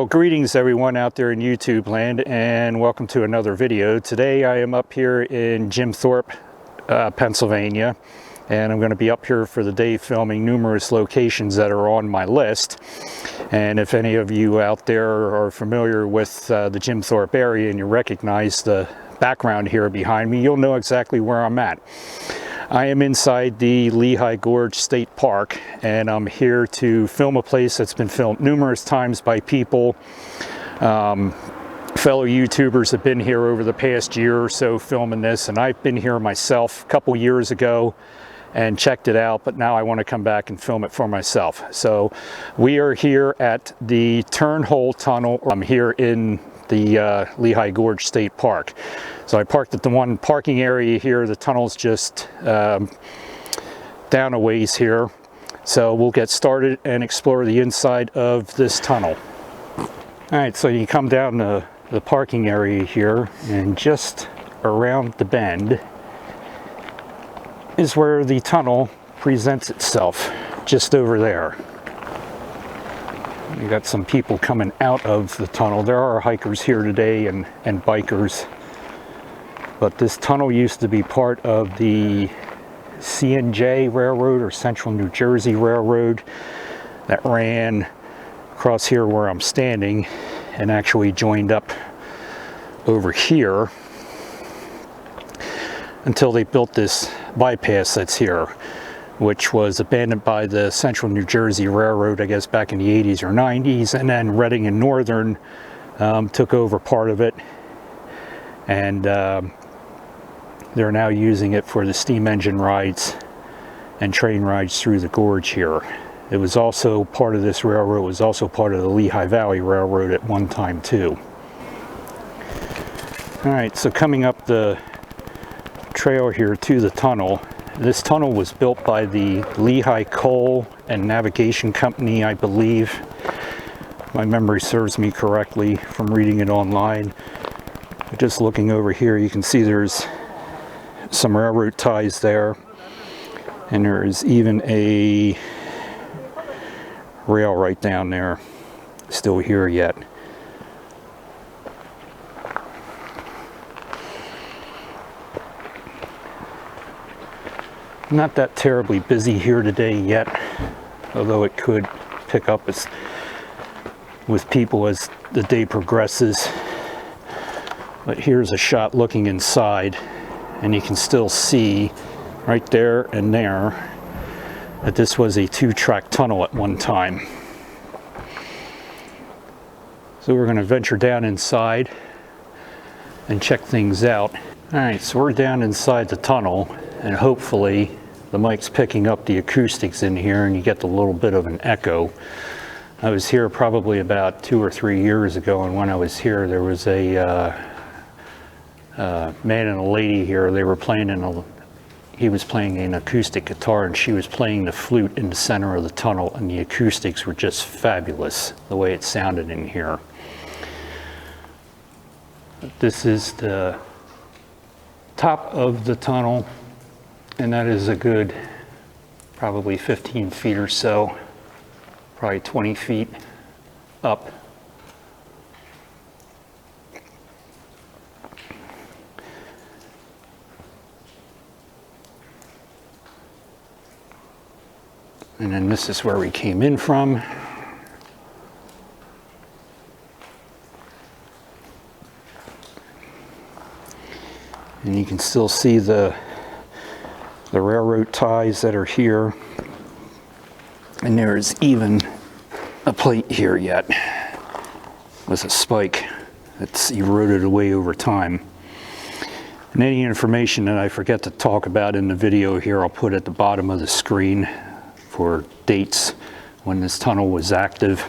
Well, greetings everyone out there in YouTube land, and welcome to another video. Today I am up here in Thorpe, Pennsylvania, and I'm going to be up here for the day filming numerous locations that are on my list. And if any of you out there are familiar with the Thorpe area and you recognize the background here behind me, you'll know exactly where I'm at. I am inside the Lehigh Gorge State Park, and I'm here to film a place that's been filmed numerous times by people. Fellow YouTubers have been here over the past year or so filming this, and I've been here myself a couple years ago and checked it out, but now I want to come back and film it for myself. So we are here at the Turnhole Tunnel. I'm here in the Lehigh Gorge State Park. So I parked at the one parking area here. The tunnel's just down a ways here. So we'll get started and explore the inside of this tunnel. All right, so you come down the parking area here, and just around the bend is where the tunnel presents itself, just over there. We got some people coming out of the tunnel. There are hikers here today and bikers. But this tunnel used to be part of the C&J Railroad, or Central New Jersey Railroad, that ran across here where I'm standing and actually joined up over here until they built this bypass that's here, which was abandoned by the Central New Jersey Railroad, I guess, back in the 80s or 90s, and then Reading and Northern took over part of it, and they're now using it for the steam engine rides and train rides through the gorge here. It was also part of this railroad, was also part of the Lehigh Valley Railroad at one time too. All right, so coming up the trail here to the tunnel. This tunnel was built by the Lehigh Coal and Navigation Company, I believe. My memory serves me correctly from reading it online. Just looking over here, you can see there's some railroad ties there, and there is even a rail right down there, still here yet. Not that terribly busy here today yet, although it could pick up with people as the day progresses. But here's a shot looking inside, and you can still see right there and there that this was a two-track tunnel at one time. So we're going to venture down inside and check things out. All right, so we're down inside the tunnel, and hopefully the mic's picking up the acoustics in here and you get a little bit of an echo. I was here probably about 2 or 3 years ago, and when I was here there was a man and a lady here. They were playing he was playing an acoustic guitar and she was playing the flute in the center of the tunnel, and the acoustics were just fabulous, the way it sounded in here. This is the top of the tunnel, and that is a good probably 15 feet or so, probably 20 feet up. And then this is where we came in from. And you can still see the railroad ties that are here. And there is even a plate here yet with a spike that's eroded away over time. And any information that I forget to talk about in the video here, I'll put at the bottom of the screen for dates when this tunnel was active.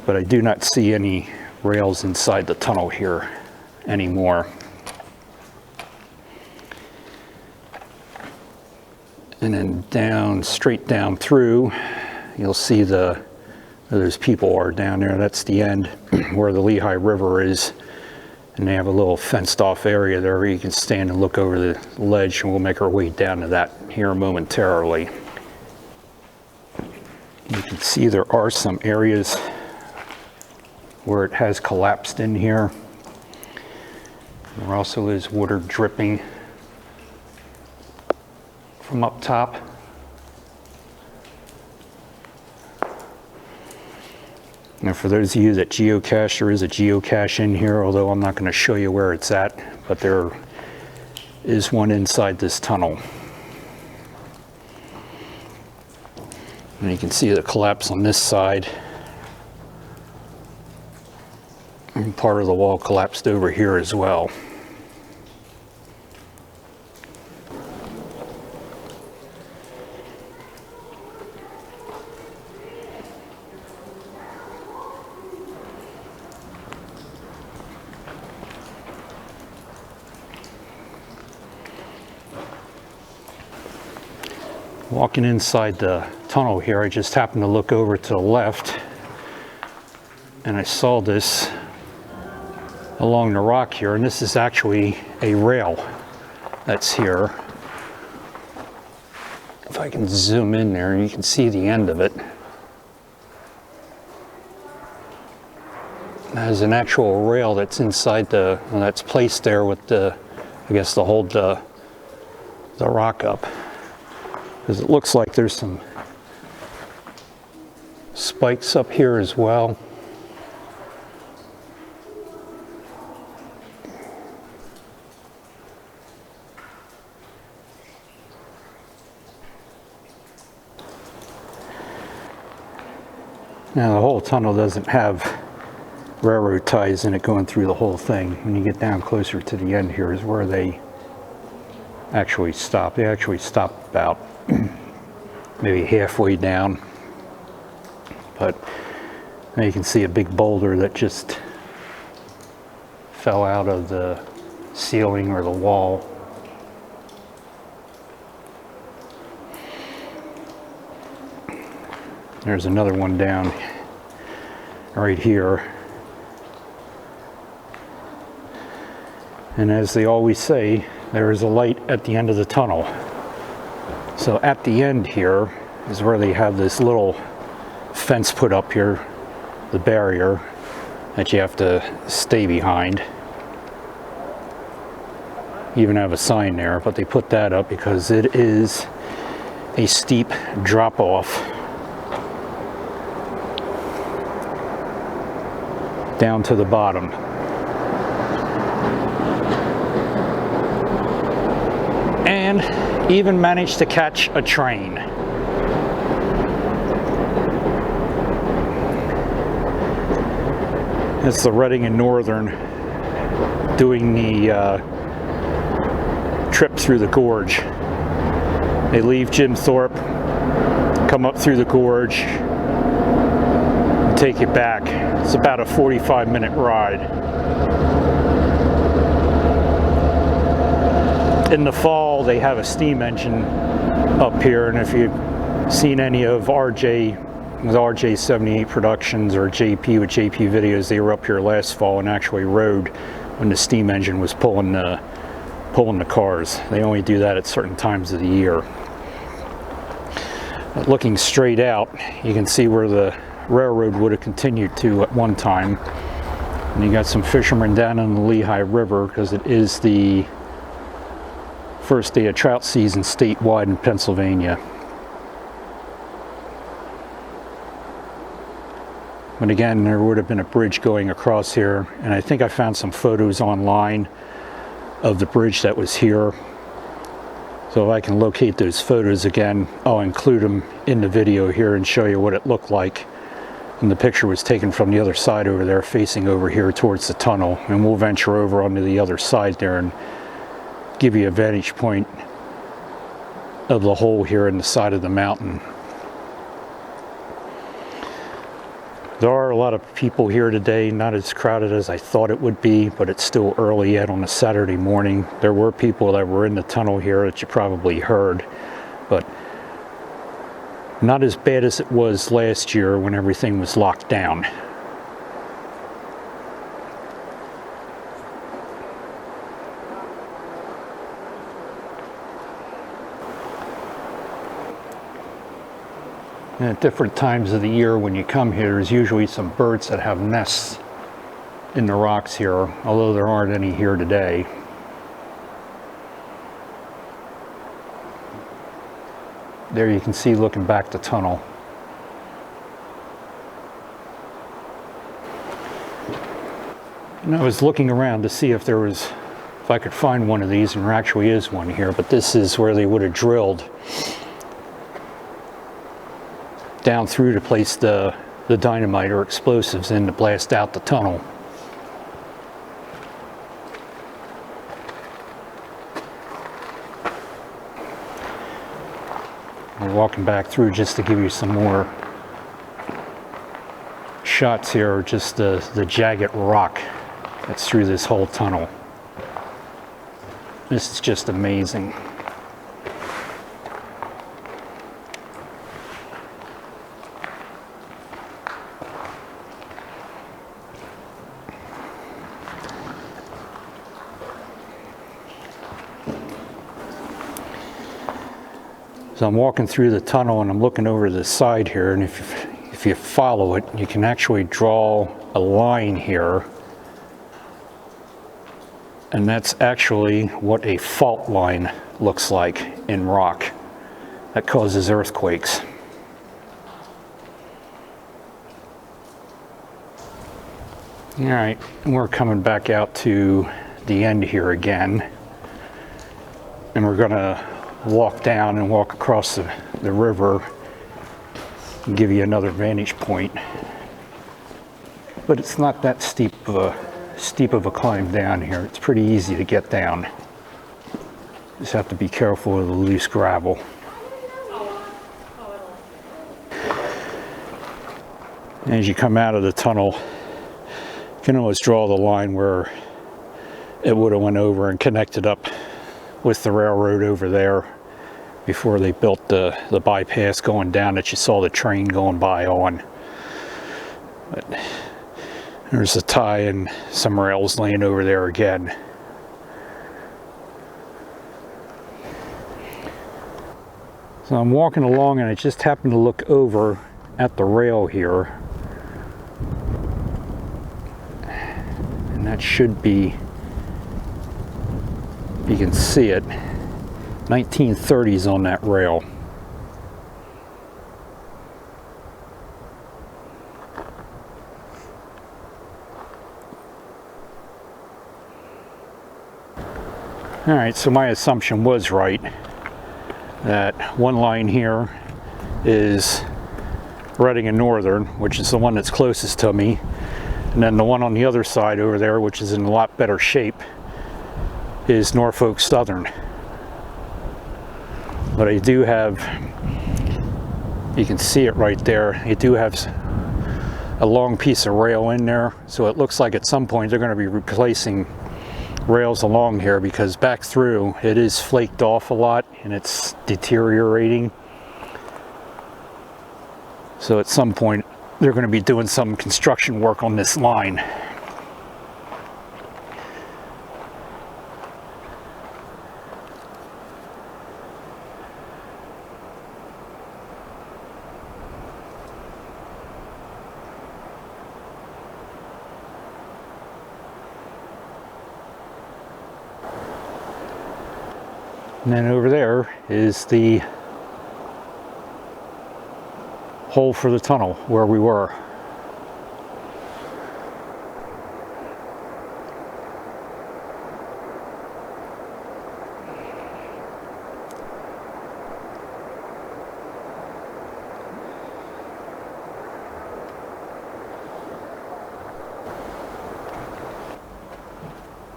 But I do not see any rails inside the tunnel here anymore. And then down, straight down through, you'll see there's people are down there. That's the end where the Lehigh River is. And they have a little fenced off area there where you can stand and look over the ledge, and we'll make our way down to that here momentarily. You can see there are some areas where it has collapsed in here. There also is water dripping from up top. Now for those of you that geocache, there is a geocache in here, although I'm not going to show you where it's at, but there is one inside this tunnel. And you can see the collapse on this side. And part of the wall collapsed over here as well. Walking inside the tunnel here, I just happened to look over to the left and I saw this along the rock here, and this is actually a rail that's here. If I can zoom in there, you can see the end of it. There's an actual rail that's inside that's placed there with the, I guess, to hold the rock up. Because it looks like there's some spikes up here as well. Now the whole tunnel doesn't have railroad ties in it going through the whole thing. When you get down closer to the end here is where they actually stop. They actually stop about maybe halfway down. But now you can see a big boulder that just fell out of the ceiling or the wall. There's another one down right here. And as they always say, there is a light at the end of the tunnel. So at the end here is where they have this little fence put up here, the barrier that you have to stay behind. You even have a sign there, but they put that up because it is a steep drop off down to the bottom. And even managed to catch a train. It's the Reading and Northern doing the trip through the gorge. They leave Jim Thorpe, come up through the gorge, and take you back. It's about a 45-minute ride. In the fall, they have a steam engine up here, and if you've seen any of RJ78 Productions or JP with JP Videos, they were up here last fall and actually rode when the steam engine was pulling the cars. They only do that at certain times of the year. But looking straight out, you can see where the railroad would have continued to at one time. And you got some fishermen down in the Lehigh River because it is the first day of trout season statewide in Pennsylvania. But again, there would have been a bridge going across here, and I think I found some photos online of the bridge that was here. So if I can locate those photos again, I'll include them in the video here and show you what it looked like. And the picture was taken from the other side over there, facing over here towards the tunnel, and we'll venture over onto the other side there and give you a vantage point of the hole here in the side of the mountain. There are a lot of people here today, not as crowded as I thought it would be, but it's still early yet on a Saturday morning. There were people that were in the tunnel here that you probably heard, but not as bad as it was last year when everything was locked down. And at different times of the year when you come here, there's usually some birds that have nests in the rocks here, although there aren't any here today. There you can see, looking back the tunnel. And I was looking around to see if I could find one of these, and there actually is one here, but this is where they would have drilled down through to place the dynamite or explosives in to blast out the tunnel. We're walking back through just to give you some more shots here, just the jagged rock that's through this whole tunnel. This is just amazing. So I'm walking through the tunnel and I'm looking over the side here, and if you follow it, you can actually draw a line here, and that's actually what a fault line looks like in rock that causes earthquakes. All right, and we're coming back out to the end here again, and we're gonna walk down and walk across the river and give you another vantage point. But it's not that steep of a climb down here. It's pretty easy to get down. Just have to be careful of the loose gravel. And as you come out of the tunnel, you can almost draw the line where it would have went over and connected up with the railroad over there before they built the bypass going down that you saw the train going by on. But there's a tie and some rails laying over there again. So I'm walking along and I just happened to look over at the rail here, and that should be, you can see it, 1930s on that rail. All right, so my assumption was right, that one line here is Reading and Northern, which is the one that's closest to me, and then the one on the other side over there, which is in a lot better shape, is Norfolk Southern. But I do have, you can see it right there, I do have a long piece of rail in there, so it looks like at some point they're going to be replacing rails along here, because back through it is flaked off a lot and it's deteriorating. So at some point they're going to be doing some construction work on this line. And then over there is the hole for the tunnel where we were.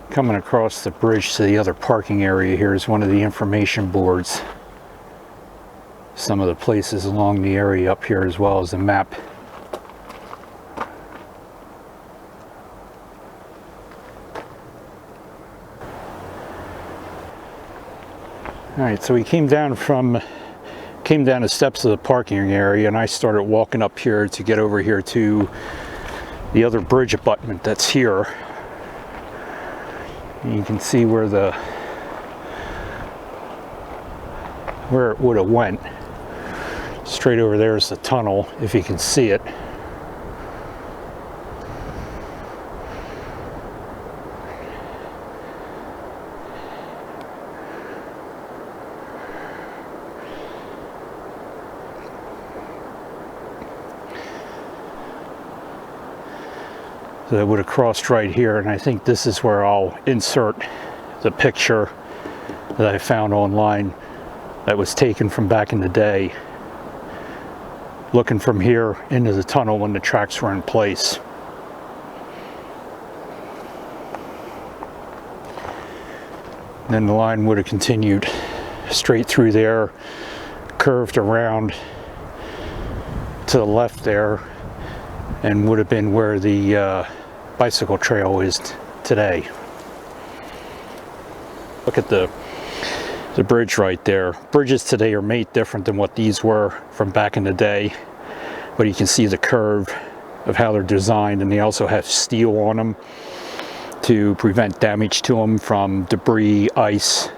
Coming across the bridge to the other parking area here is one of the information boards. Some of the places along the area up here, as well as the map. Alright, so we came down the steps of the parking area, and I started walking up here to get over here to the other bridge abutment that's here. And you can see where it would have went. Straight over there is the tunnel, if you can see it. So that would have crossed right here, and I think this is where I'll insert the picture that I found online that was taken from back in the day, looking from here into the tunnel when the tracks were in place. And then the line would have continued straight through there, curved around to the left there, and would have been where the bicycle trail is today. Look at the bridge right there. Bridges today are made different than what these were from back in the day, but you can see the curve of how they're designed, and they also have steel on them to prevent damage to them from debris, ice,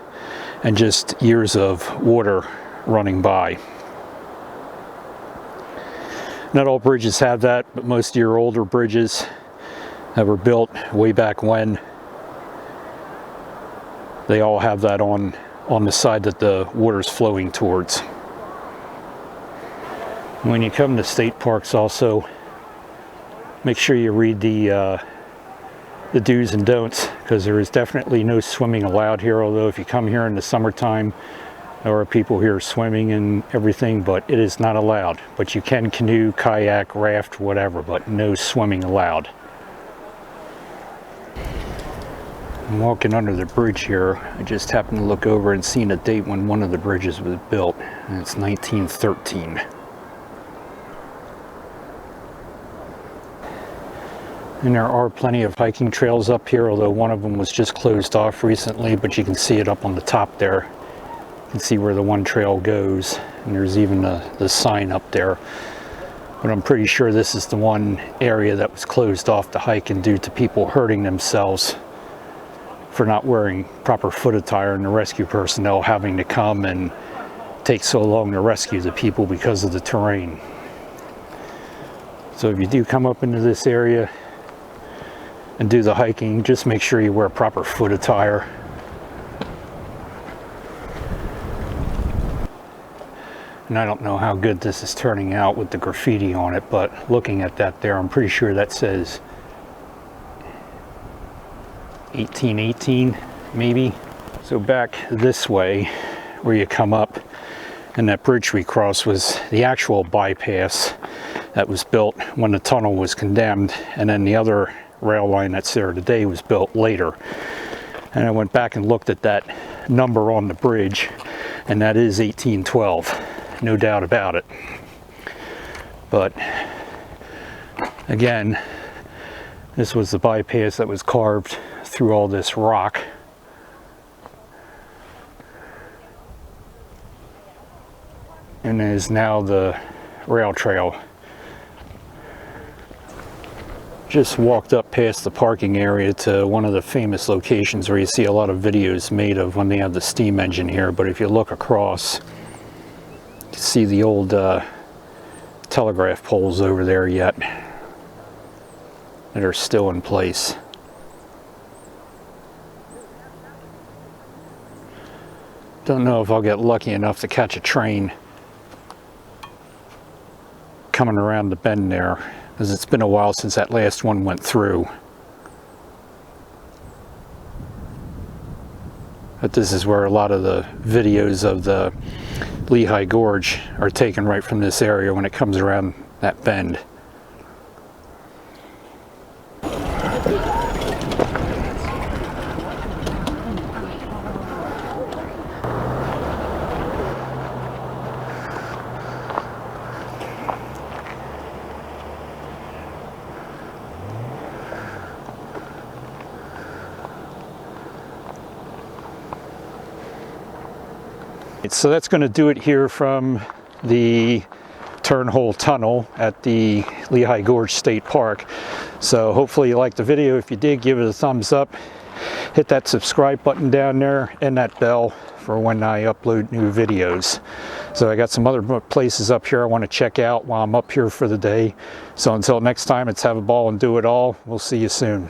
and just years of water running by. Not all bridges have that, but most of your older bridges that were built way back when, they all have that on the side that the water's flowing towards. When you come to state parks also, make sure you read the do's and don'ts, because there is definitely no swimming allowed here, although if you come here in the summertime, there are people here swimming and everything, but it is not allowed. But you can canoe, kayak, raft, whatever, but no swimming allowed. I'm walking under the bridge here. I just happened to look over and seen a date when one of the bridges was built, and it's 1913. And there are plenty of hiking trails up here, although one of them was just closed off recently, but you can see it up on the top there. You can see where the one trail goes, and there's even the sign up there. But I'm pretty sure this is the one area that was closed off to hiking due to people hurting themselves for not wearing proper foot attire, and the rescue personnel having to come and take so long to rescue the people because of the terrain. So if you do come up into this area and do the hiking, just make sure you wear proper foot attire. And I don't know how good this is turning out with the graffiti on it, but looking at that there, I'm pretty sure that says 1818 maybe. So back this way where you come up, and that bridge we crossed was the actual bypass that was built when the tunnel was condemned, and then the other rail line that's there today was built later. And I went back and looked at that number on the bridge, and that is 1812, no doubt about it. But again, this was the bypass that was carved through all this rock. And is now the rail trail. Just walked up past the parking area to one of the famous locations where you see a lot of videos made of when they have the steam engine here. But if you look across, you can see the old telegraph poles over there yet that are still in place. Don't know if I'll get lucky enough to catch a train coming around the bend there, because it's been a while since that last one went through. But this is where a lot of the videos of the Lehigh Gorge are taken, right from this area when it comes around that bend. So that's going to do it here from the Turnhole Tunnel at the Lehigh Gorge State Park. So hopefully you liked the video. If you did, give it a thumbs up. hit that subscribe button down there and that bell for when I upload new videos. So I got some other places up here I want to check out while I'm up here for the day. So until next time, it's have a ball and do it all. We'll see you soon.